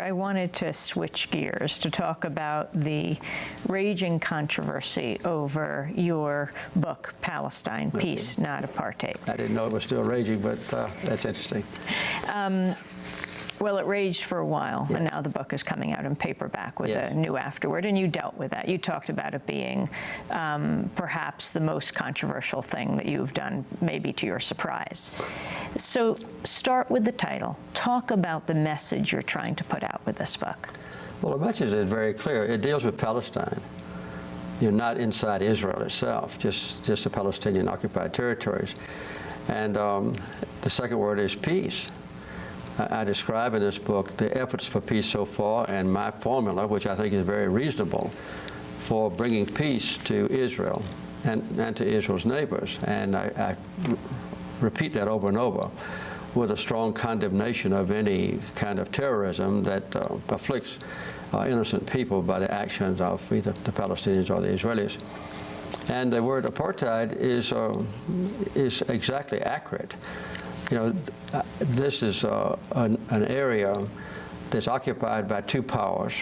I wanted to switch gears to talk about the raging controversy over your book, Palestine, Peace, Not Apartheid. I didn't know it was still raging, but that's interesting. Well, it raged for a while, and now the book is coming out in paperback with a new afterword, and you dealt with that. You talked about it being perhaps the most controversial thing that you've done, maybe to your surprise. So start with the title. Talk about the message you're trying to put out with this book. Well, the message is very clear. It deals with Palestine. You're not inside Israel itself, just the Palestinian occupied territories. And the second word is peace. I describe in this book the efforts for peace so far and my formula, which I think is very reasonable, for bringing peace to Israel and to Israel's neighbors. And I repeat that over and over with a strong condemnation of any kind of terrorism that afflicts innocent people by the actions of either the Palestinians or the Israelis. And the word apartheid is exactly accurate. You know, this is an area that's occupied by two powers.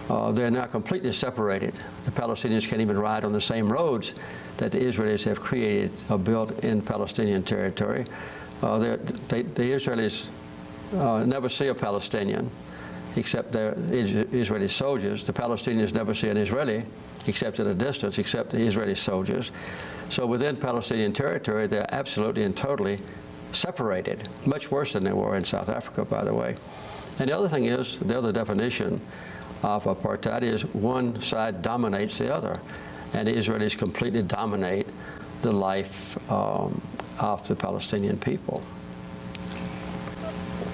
They're now completely separated. The Palestinians can't even ride on the same roads that the Israelis have created or built in Palestinian territory. The Israelis never see a Palestinian except their Israeli soldiers. The Palestinians never see an Israeli except at a distance, except the Israeli soldiers. So within Palestinian territory, they're absolutely and totally separated, much worse than they were in South Africa, by the way. And the other thing is, the other definition of apartheid is one side dominates the other, and the Israelis completely dominate the life of the Palestinian people.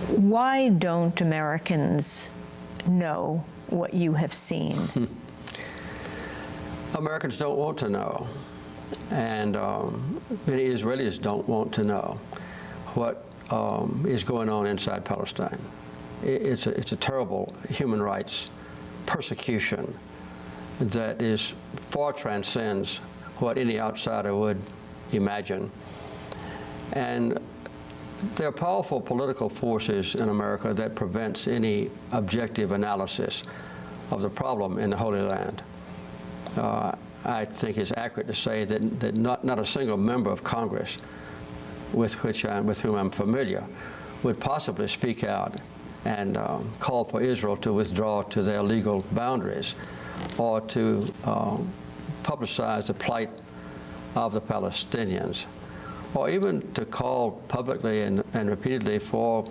Why don't Americans know what you have seen? Americans don't want to know, and many Israelis don't want to know what is going on inside Palestine. It's a terrible human rights persecution that far transcends what any outsider would imagine. And there are powerful political forces in America that prevents any objective analysis of the problem in the Holy Land. I think it's accurate to say that not a single member of Congress with whom I'm familiar would possibly speak out and call for Israel to withdraw to their legal boundaries or to publicize the plight of the Palestinians, or even to call publicly and repeatedly for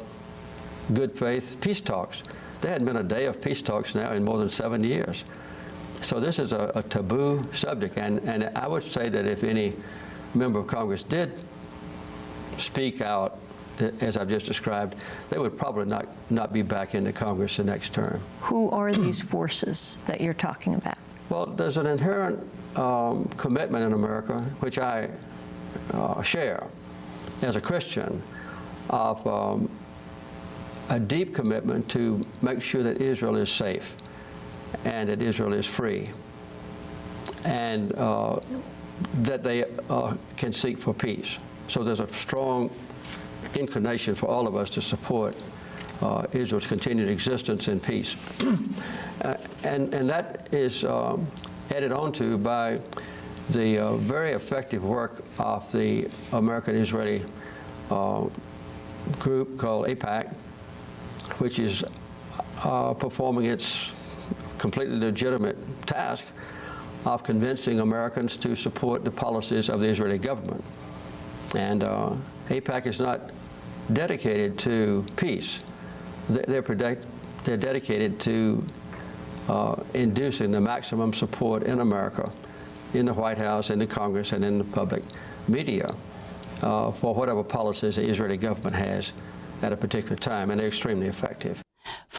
good faith peace talks. There hadn't been a day of peace talks now in more than 7 years. So this is a taboo subject, and I would say that if any member of Congress did speak out, as I've just described, they would probably not be back into Congress the next term. Who are these forces that you're talking about? Well, there's an inherent commitment in America, which I share as a Christian, of a deep commitment to make sure that Israel is safe and that Israel is free, and that they can seek for peace. So there's a strong inclination for all of us to support Israel's continued existence in peace. And that is added onto by the very effective work of the American-Israeli group called AIPAC, which is performing its completely legitimate task of convincing Americans to support the policies of the Israeli government. And AIPAC is not dedicated to peace. They're dedicated to inducing the maximum support in America, in the White House, in the Congress, and in the public media for whatever policies the Israeli government has at a particular time, and they're extremely effective.